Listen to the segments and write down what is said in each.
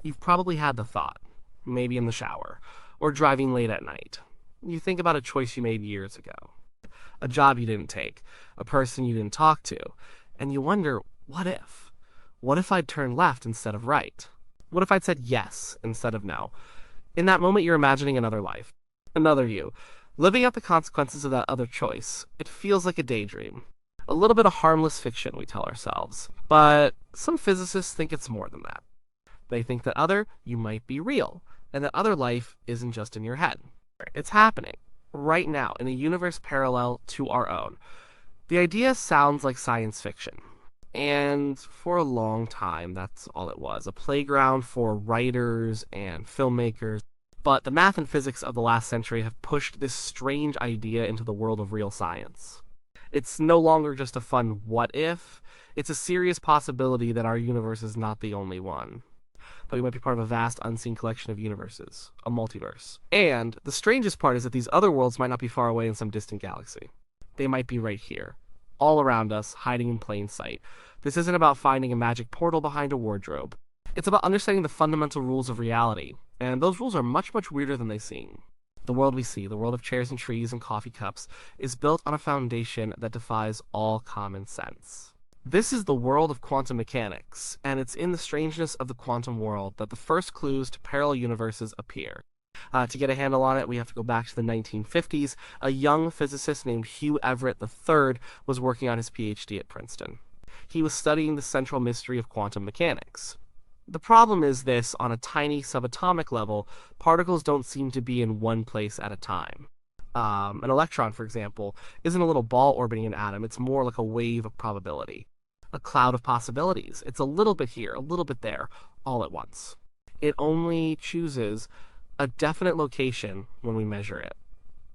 You've probably had the thought, maybe in the shower, or driving late at night. You think about a choice you made years ago, a job you didn't take, a person you didn't talk to, and you wonder, what if? What if I'd turned left instead of right? What if I'd said yes instead of no? In that moment, you're imagining another life, another you, living out the consequences of that other choice. It feels like a daydream. A little bit of harmless fiction, we tell ourselves. But some physicists think it's more than that. They think that you might be real, and that other life isn't just in your head. It's happening, right now, in a universe parallel to our own. The idea sounds like science fiction. And for a long time, that's all it was, a playground for writers and filmmakers. But the math and physics of the last century have pushed this strange idea into the world of real science. It's no longer just a fun what if, it's a serious possibility that our universe is not the only one. That we might be part of a vast unseen collection of universes, a multiverse. And the strangest part is that these other worlds might not be far away in some distant galaxy. They might be right here, all around us, hiding in plain sight. This isn't about finding a magic portal behind a wardrobe. It's about understanding the fundamental rules of reality, and those rules are much, much weirder than they seem. The world we see, the world of chairs and trees and coffee cups, is built on a foundation that defies all common sense. This is the world of quantum mechanics, and it's in the strangeness of the quantum world that the first clues to parallel universes appear. To get a handle on it, we have to go back to the 1950s. A young physicist named Hugh Everett III was working on his PhD at Princeton. He was studying the central mystery of quantum mechanics. The problem is this: on a tiny subatomic level, particles don't seem to be in one place at a time. An electron, for example, isn't a little ball orbiting an atom. It's more like a wave of probability, a cloud of possibilities. It's a little bit here, a little bit there, all at once. It only chooses a definite location when we measure it.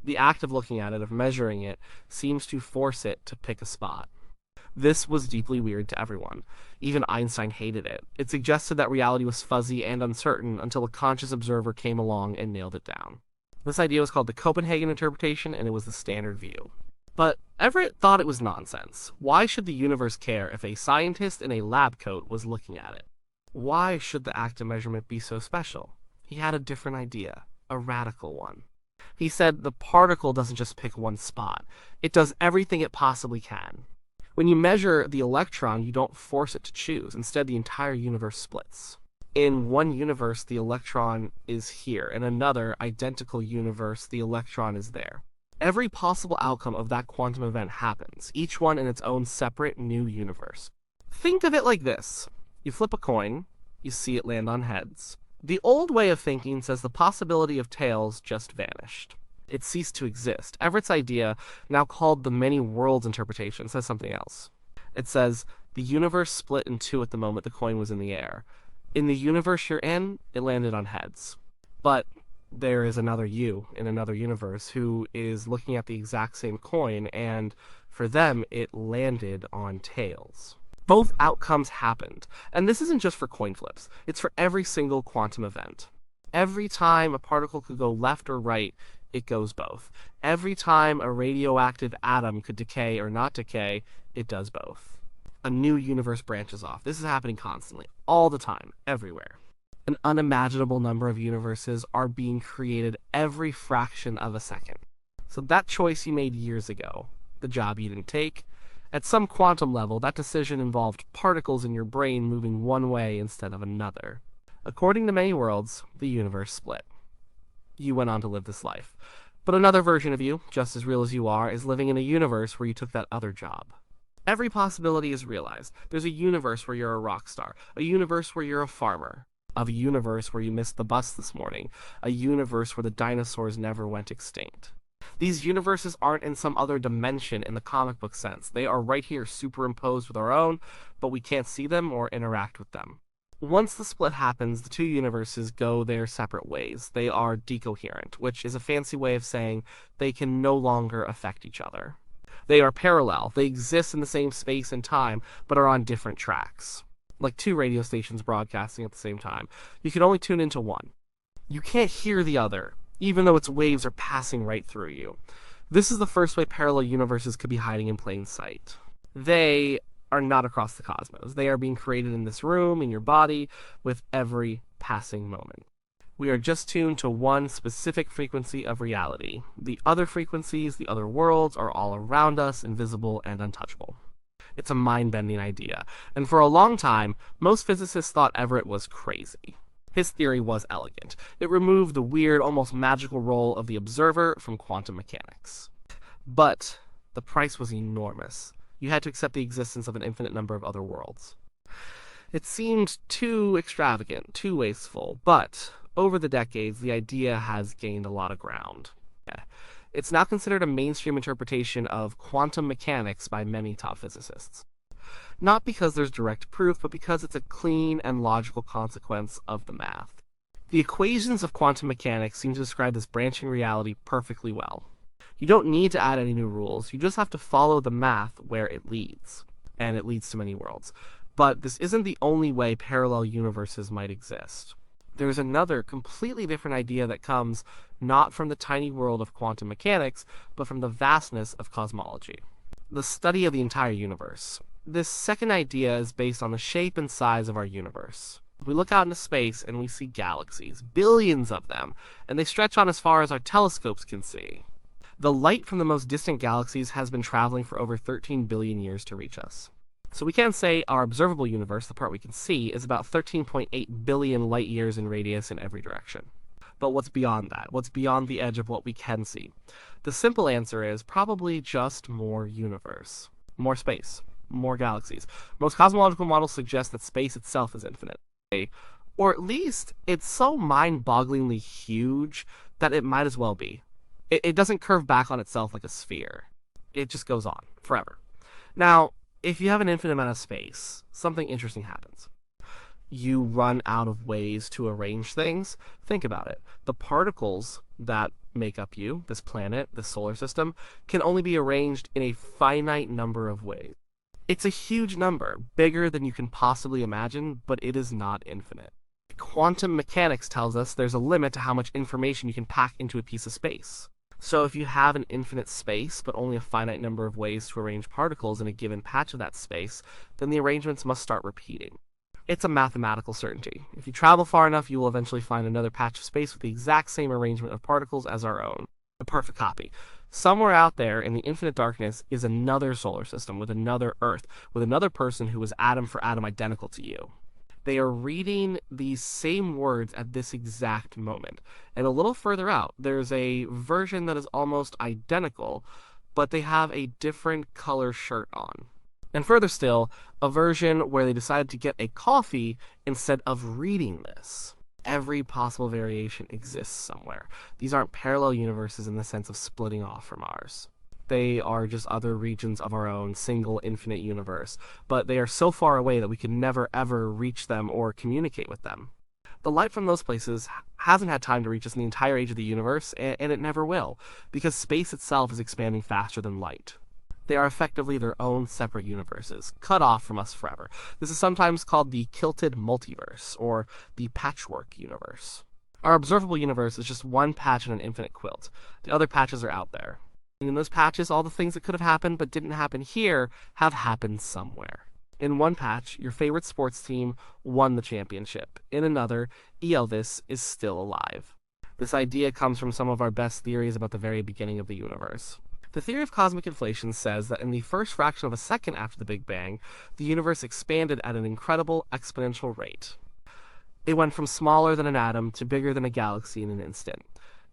The act of looking at it, of measuring it, seems to force it to pick a spot. This was deeply weird to everyone. Even Einstein hated it. It suggested that reality was fuzzy and uncertain until a conscious observer came along and nailed it down. This idea was called the Copenhagen interpretation, and it was the standard view. But Everett thought it was nonsense. Why should the universe care if a scientist in a lab coat was looking at it? Why should the act of measurement be so special? He had a different idea, a radical one. He said the particle doesn't just pick one spot. It does everything it possibly can. When you measure the electron, you don't force it to choose. Instead, the entire universe splits. In one universe, the electron is here. In another, identical universe, the electron is there. Every possible outcome of that quantum event happens, each one in its own separate new universe. Think of it like this. You flip a coin, you see it land on heads. The old way of thinking says the possibility of tails just vanished. It ceased to exist. Everett's idea, now called the many worlds interpretation, says something else. It says, the universe split in two at the moment the coin was in the air. In the universe you're in, it landed on heads. But there is another you in another universe who is looking at the exact same coin, and for them, it landed on tails. Both outcomes happened, and this isn't just for coin flips. It's for every single quantum event. Every time a particle could go left or right, it goes both. Every time a radioactive atom could decay or not decay, it does both. A new universe branches off. This is happening constantly, all the time, everywhere. An unimaginable number of universes are being created every fraction of a second. So that choice you made years ago, the job you didn't take, at some quantum level, that decision involved particles in your brain moving one way instead of another. According to many worlds, the universe split. You went on to live this life. But another version of you, just as real as you are, is living in a universe where you took that other job. Every possibility is realized. There's a universe where you're a rock star, a universe where you're a farmer, a universe where you missed the bus this morning, a universe where the dinosaurs never went extinct. These universes aren't in some other dimension in the comic book sense. They are right here, superimposed with our own, but we can't see them or interact with them. Once the split happens, the two universes go their separate ways. They are decoherent, which is a fancy way of saying they can no longer affect each other. They are parallel. They exist in the same space and time, but are on different tracks. Like two radio stations broadcasting at the same time. You can only tune into one. You can't hear the other, even though its waves are passing right through you. This is the first way parallel universes could be hiding in plain sight. They are not across the cosmos. They are being created in this room, in your body, with every passing moment. We are just tuned to one specific frequency of reality. The other frequencies, the other worlds, are all around us, invisible and untouchable. It's a mind-bending idea, and for a long time, most physicists thought Everett was crazy. His theory was elegant. It removed the weird, almost magical role of the observer from quantum mechanics. But the price was enormous. You had to accept the existence of an infinite number of other worlds. It seemed too extravagant, too wasteful, but over the decades, the idea has gained a lot of ground. It's now considered a mainstream interpretation of quantum mechanics by many top physicists. Not because there's direct proof, but because it's a clean and logical consequence of the math. The equations of quantum mechanics seem to describe this branching reality perfectly well. You don't need to add any new rules, you just have to follow the math where it leads. And it leads to many worlds. But this isn't the only way parallel universes might exist. There's another completely different idea that comes not from the tiny world of quantum mechanics, but from the vastness of cosmology. The study of the entire universe. This second idea is based on the shape and size of our universe. We look out into space and we see galaxies, billions of them, and they stretch on as far as our telescopes can see. The light from the most distant galaxies has been traveling for over 13 billion years to reach us. So we can say our observable universe, the part we can see, is about 13.8 billion light years in radius in every direction. But what's beyond that? What's beyond the edge of what we can see? The simple answer is probably just more universe. More space. More galaxies. Most cosmological models suggest that space itself is infinite. Or at least, it's so mind-bogglingly huge that it might as well be. It doesn't curve back on itself like a sphere. It just goes on, forever. Now, if you have an infinite amount of space, something interesting happens. You run out of ways to arrange things. Think about it. The particles that make up you, this planet, this solar system, can only be arranged in a finite number of ways. It's a huge number, bigger than you can possibly imagine, but it is not infinite. Quantum mechanics tells us there's a limit to how much information you can pack into a piece of space. So if you have an infinite space, but only a finite number of ways to arrange particles in a given patch of that space, then the arrangements must start repeating. It's a mathematical certainty. If you travel far enough, you will eventually find another patch of space with the exact same arrangement of particles as our own. A perfect copy. Somewhere out there in the infinite darkness is another solar system with another Earth, with another person who is atom for atom identical to you. They are reading these same words at this exact moment. And a little further out, there's a version that is almost identical, but they have a different color shirt on. And further still, a version where they decided to get a coffee instead of reading this. Every possible variation exists somewhere. These aren't parallel universes in the sense of splitting off from ours. They are just other regions of our own single infinite universe, but they are so far away that we can never ever reach them or communicate with them. The light from those places hasn't had time to reach us in the entire age of the universe, and it never will, because space itself is expanding faster than light. They are effectively their own separate universes, cut off from us forever. This is sometimes called the kilted multiverse, or the patchwork universe. Our observable universe is just one patch in an infinite quilt. The other patches are out there. And in those patches, all the things that could have happened but didn't happen here have happened somewhere. In one patch, your favorite sports team won the championship. In another, Elvis is still alive. This idea comes from some of our best theories about the very beginning of the universe. The theory of cosmic inflation says that in the first fraction of a second after the Big Bang, the universe expanded at an incredible exponential rate. It went from smaller than an atom to bigger than a galaxy in an instant.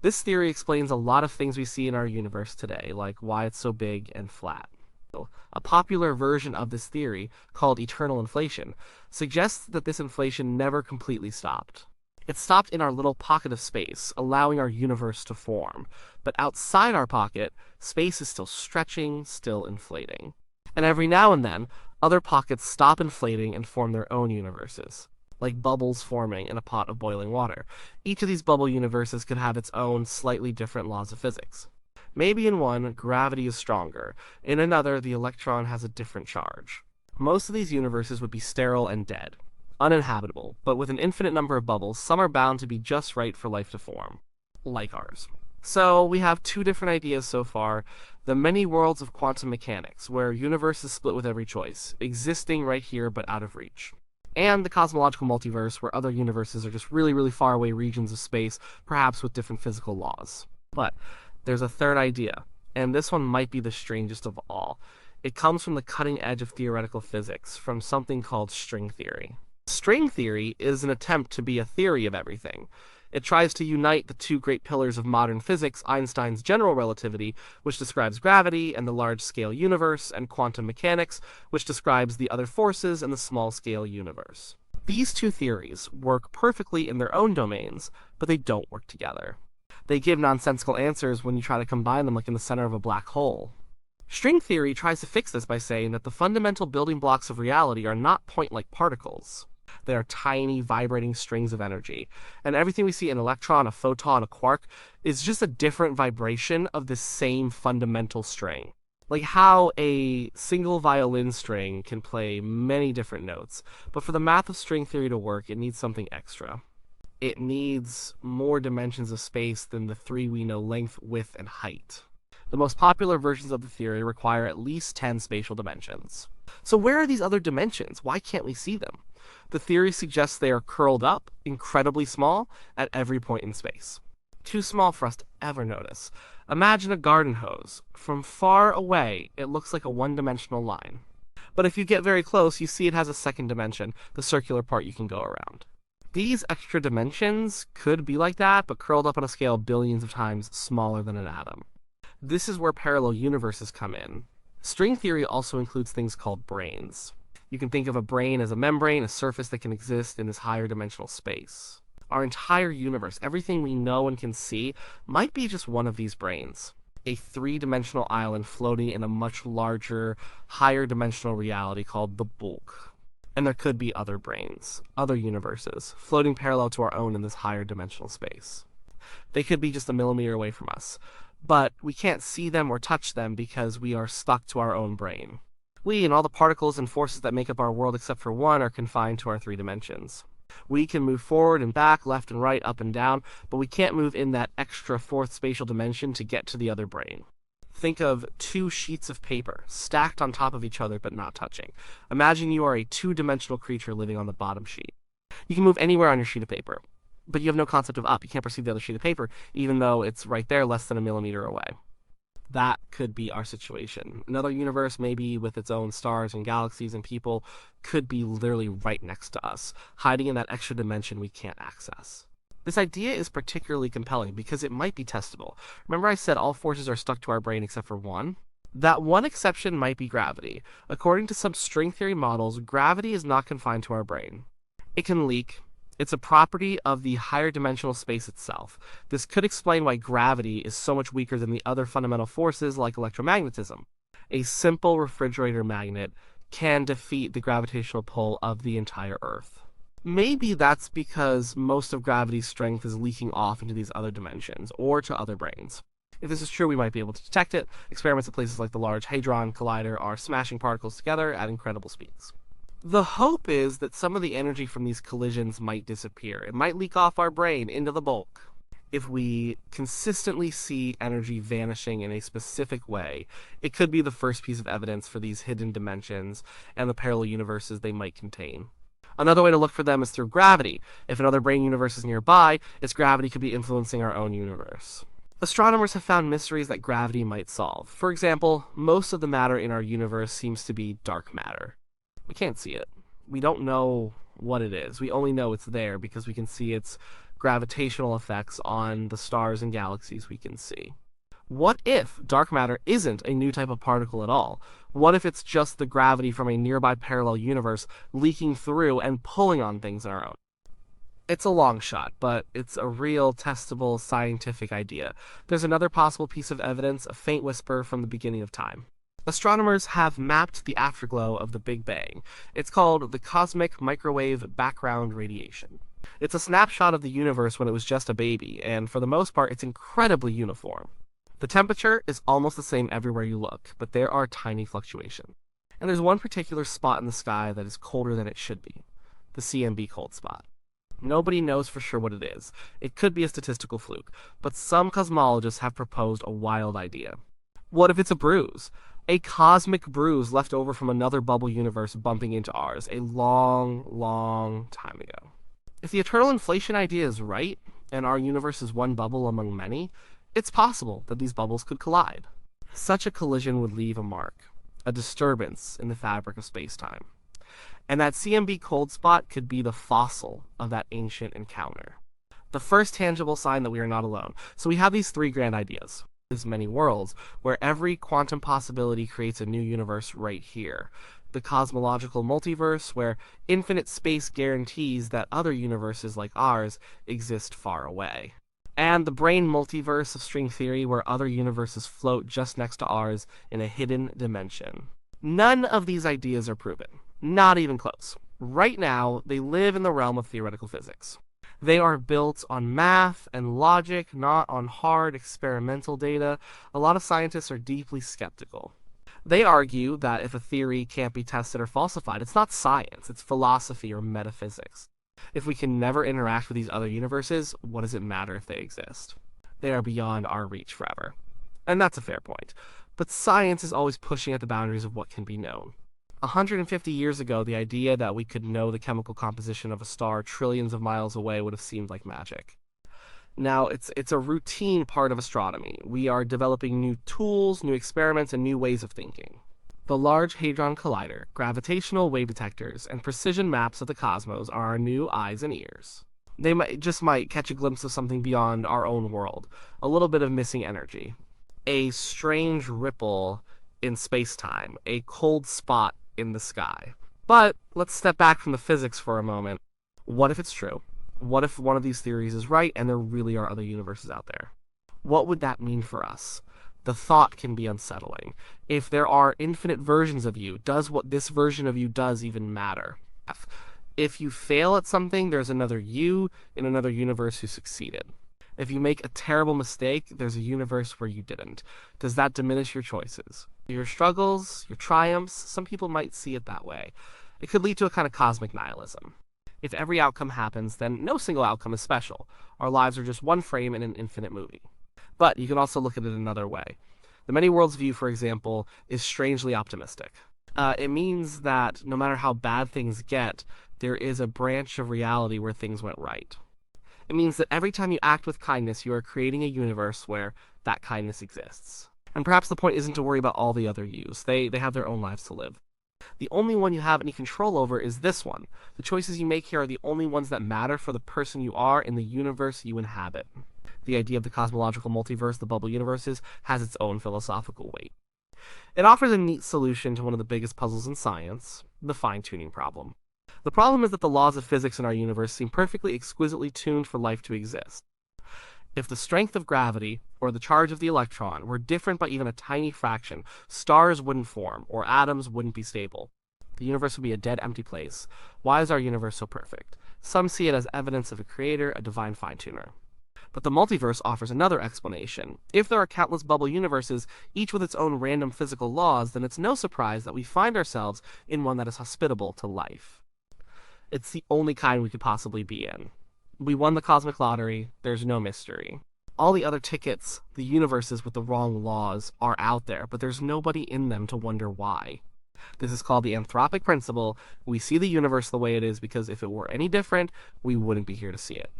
This theory explains a lot of things we see in our universe today, like why it's so big and flat. A popular version of this theory, called eternal inflation, suggests that this inflation never completely stopped. It stopped in our little pocket of space, allowing our universe to form. But outside our pocket, space is still stretching, still inflating. And every now and then, other pockets stop inflating and form their own universes, like bubbles forming in a pot of boiling water. Each of these bubble universes could have its own slightly different laws of physics. Maybe in one, gravity is stronger. In another, the electron has a different charge. Most of these universes would be sterile and dead, uninhabitable, but with an infinite number of bubbles, some are bound to be just right for life to form, like ours. So we have two different ideas so far. The many worlds of quantum mechanics, where universe is split with every choice, existing right here but out of reach. And the cosmological multiverse, where other universes are just really, really far away regions of space, perhaps with different physical laws. But there's a third idea, and this one might be the strangest of all. It comes from the cutting edge of theoretical physics, from something called string theory. String theory is an attempt to be a theory of everything. It tries to unite the two great pillars of modern physics, Einstein's general relativity, which describes gravity and the large-scale universe, and quantum mechanics, which describes the other forces and the small-scale universe. These two theories work perfectly in their own domains, but they don't work together. They give nonsensical answers when you try to combine them, like in the center of a black hole. String theory tries to fix this by saying that the fundamental building blocks of reality are not point-like particles. They are tiny, vibrating strings of energy. And everything we see, an electron, a photon, a quark, is just a different vibration of the same fundamental string. Like how a single violin string can play many different notes. But for the math of string theory to work, it needs something extra. It needs more dimensions of space than the three we know: length, width, and height. The most popular versions of the theory require at least 10 spatial dimensions. So where are these other dimensions? Why can't we see them? The theory suggests they are curled up, incredibly small, at every point in space. Too small for us to ever notice. Imagine a garden hose. From far away, it looks like a one-dimensional line. But if you get very close, you see it has a second dimension, the circular part you can go around. These extra dimensions could be like that, but curled up on a scale billions of times smaller than an atom. This is where parallel universes come in. String theory also includes things called branes. You can think of a brane as a membrane, a surface that can exist in this higher dimensional space. Our entire universe, everything we know and can see, might be just one of these branes. A three-dimensional island floating in a much larger, higher dimensional reality called the bulk. And there could be other branes, other universes, floating parallel to our own in this higher dimensional space. They could be just a millimeter away from us, but we can't see them or touch them because we are stuck to our own brane. We and all the particles and forces that make up our world except for one are confined to our three dimensions. We can move forward and back, left and right, up and down, but we can't move in that extra fourth spatial dimension to get to the other brane. Think of two sheets of paper, stacked on top of each other but not touching. Imagine you are a two-dimensional creature living on the bottom sheet. You can move anywhere on your sheet of paper, but you have no concept of up. You can't perceive the other sheet of paper, even though it's right there, less than a millimeter away. That could be our situation. Another universe, maybe with its own stars and galaxies and people, could be literally right next to us, hiding in that extra dimension we can't access. This idea is particularly compelling because it might be testable. Remember I said all forces are stuck to our brain except for one? That one exception might be gravity. According to some string theory models, gravity is not confined to our brain. It can leak. It's a property of the higher dimensional space itself. This could explain why gravity is so much weaker than the other fundamental forces like electromagnetism. A simple refrigerator magnet can defeat the gravitational pull of the entire Earth. Maybe that's because most of gravity's strength is leaking off into these other dimensions, or to other branes. If this is true, we might be able to detect it. Experiments at places like the Large Hadron Collider are smashing particles together at incredible speeds. The hope is that some of the energy from these collisions might disappear. It might leak off our brain into the bulk. If we consistently see energy vanishing in a specific way, it could be the first piece of evidence for these hidden dimensions and the parallel universes they might contain. Another way to look for them is through gravity. If another brane universe is nearby, its gravity could be influencing our own universe. Astronomers have found mysteries that gravity might solve. For example, most of the matter in our universe seems to be dark matter. We can't see it. We don't know what it is. We only know it's there because we can see its gravitational effects on the stars and galaxies we can see. What if dark matter isn't a new type of particle at all? What if it's just the gravity from a nearby parallel universe leaking through and pulling on things in our own? It's a long shot, but it's a real, testable, scientific idea. There's another possible piece of evidence, a faint whisper from the beginning of time. Astronomers have mapped the afterglow of the Big Bang. It's called the cosmic microwave background radiation. It's a snapshot of the universe when it was just a baby, and for the most part, it's incredibly uniform. The temperature is almost the same everywhere you look, but there are tiny fluctuations. And there's one particular spot in the sky that is colder than it should be, the CMB cold spot. Nobody knows for sure what it is. It could be a statistical fluke, but some cosmologists have proposed a wild idea. What if it's a bruise? A cosmic bruise left over from another bubble universe bumping into ours a long, long time ago. If the eternal inflation idea is right, and our universe is one bubble among many, it's possible that these bubbles could collide. Such a collision would leave a mark, a disturbance in the fabric of space-time. And that CMB cold spot could be the fossil of that ancient encounter. The first tangible sign that we are not alone. So we have these three grand ideas. There's many worlds, where every quantum possibility creates a new universe right here. The cosmological multiverse, where infinite space guarantees that other universes like ours exist far away. And the brain multiverse of string theory, where other universes float just next to ours in a hidden dimension. None of these ideas are proven. Not even close. Right now, they live in the realm of theoretical physics. They are built on math and logic, not on hard experimental data. A lot of scientists are deeply skeptical. They argue that if a theory can't be tested or falsified, it's not science, it's philosophy or metaphysics. If we can never interact with these other universes, what does it matter if they exist? They are beyond our reach forever. And that's a fair point. But science is always pushing at the boundaries of what can be known. 150 years ago, the idea that we could know the chemical composition of a star trillions of miles away would have seemed like magic. Now, it's a routine part of astronomy. We are developing new tools, new experiments, and new ways of thinking. The Large Hadron Collider, gravitational wave detectors, and precision maps of the cosmos are our new eyes and ears. They might catch a glimpse of something beyond our own world, a little bit of missing energy. A strange ripple in space-time, a cold spot in the sky. But let's step back from the physics for a moment. What if it's true? What if one of these theories is right and there really are other universes out there? What would that mean for us? The thought can be unsettling. If there are infinite versions of you, does what this version of you does even matter? If you fail at something, there's another you in another universe who succeeded. If you make a terrible mistake, there's a universe where you didn't. Does that diminish your choices? Your struggles, your triumphs, some people might see it that way. It could lead to a kind of cosmic nihilism. If every outcome happens, then no single outcome is special. Our lives are just one frame in an infinite movie. But you can also look at it another way. The many worlds view, for example, is strangely optimistic. It means that no matter how bad things get, there is a branch of reality where things went right. It means that every time you act with kindness, you are creating a universe where that kindness exists. And perhaps the point isn't to worry about all the other yous. They have their own lives to live. The only one you have any control over is this one. The choices you make here are the only ones that matter for the person you are in the universe you inhabit. The idea of the cosmological multiverse, the bubble universes, has its own philosophical weight. It offers a neat solution to one of the biggest puzzles in science, the fine-tuning problem. The problem is that the laws of physics in our universe seem perfectly exquisitely tuned for life to exist. If the strength of gravity, or the charge of the electron, were different by even a tiny fraction, stars wouldn't form, or atoms wouldn't be stable. The universe would be a dead, empty place. Why is our universe so perfect? Some see it as evidence of a creator, a divine fine-tuner. But the multiverse offers another explanation. If there are countless bubble universes, each with its own random physical laws, then it's no surprise that we find ourselves in one that is hospitable to life. It's the only kind we could possibly be in. We won the cosmic lottery, there's no mystery. All the other tickets, the universes with the wrong laws, are out there, but there's nobody in them to wonder why. This is called the anthropic principle. We see the universe the way it is because if it were any different, we wouldn't be here to see it.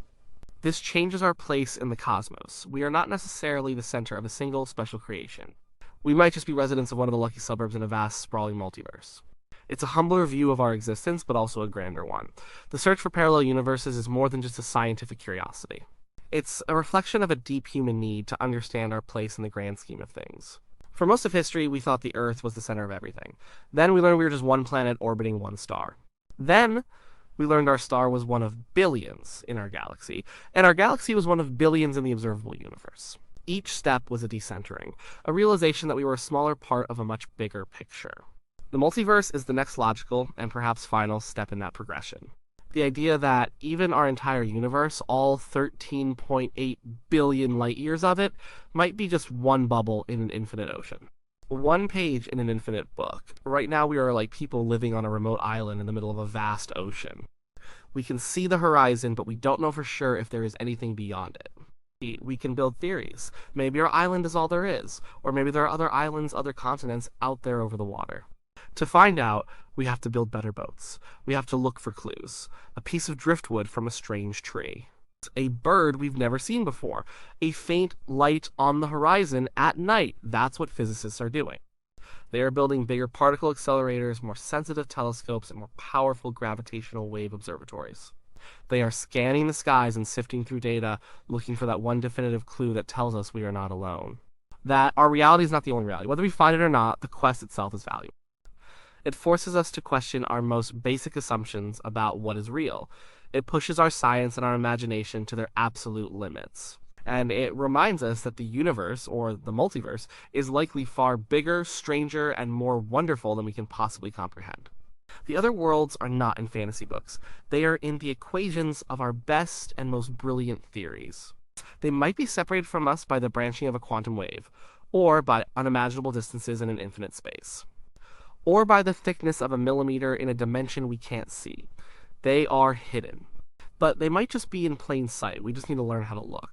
This changes our place in the cosmos. We are not necessarily the center of a single special creation. We might just be residents of one of the lucky suburbs in a vast, sprawling multiverse. It's a humbler view of our existence, but also a grander one. The search for parallel universes is more than just a scientific curiosity. It's a reflection of a deep human need to understand our place in the grand scheme of things. For most of history, we thought the Earth was the center of everything. Then we learned we were just one planet orbiting one star. Then we learned our star was one of billions in our galaxy, and our galaxy was one of billions in the observable universe. Each step was a decentering, a realization that we were a smaller part of a much bigger picture. The multiverse is the next logical, and perhaps final, step in that progression. The idea that even our entire universe, all 13.8 billion light years of it, might be just one bubble in an infinite ocean. One page in an infinite book. Right now we are like people living on a remote island in the middle of a vast ocean. We can see the horizon, but we don't know for sure if there is anything beyond it. We can build theories. Maybe our island is all there is, or maybe there are other islands, other continents out there over the water. To find out, we have to build better boats. We have to look for clues. A piece of driftwood from a strange tree. A bird we've never seen before. A faint light on the horizon at night. That's what physicists are doing. They are building bigger particle accelerators, more sensitive telescopes, and more powerful gravitational wave observatories. They are scanning the skies and sifting through data, looking for that one definitive clue that tells us we are not alone. That our reality is not the only reality. Whether we find it or not, the quest itself is valuable. It forces us to question our most basic assumptions about what is real. It pushes our science and our imagination to their absolute limits. And it reminds us that the universe, or the multiverse, is likely far bigger, stranger, and more wonderful than we can possibly comprehend. The other worlds are not in fantasy books. They are in the equations of our best and most brilliant theories. They might be separated from us by the branching of a quantum wave, or by unimaginable distances in an infinite space, or by the thickness of a millimeter in a dimension we can't see. They are hidden. But they might just be in plain sight. We just need to learn how to look.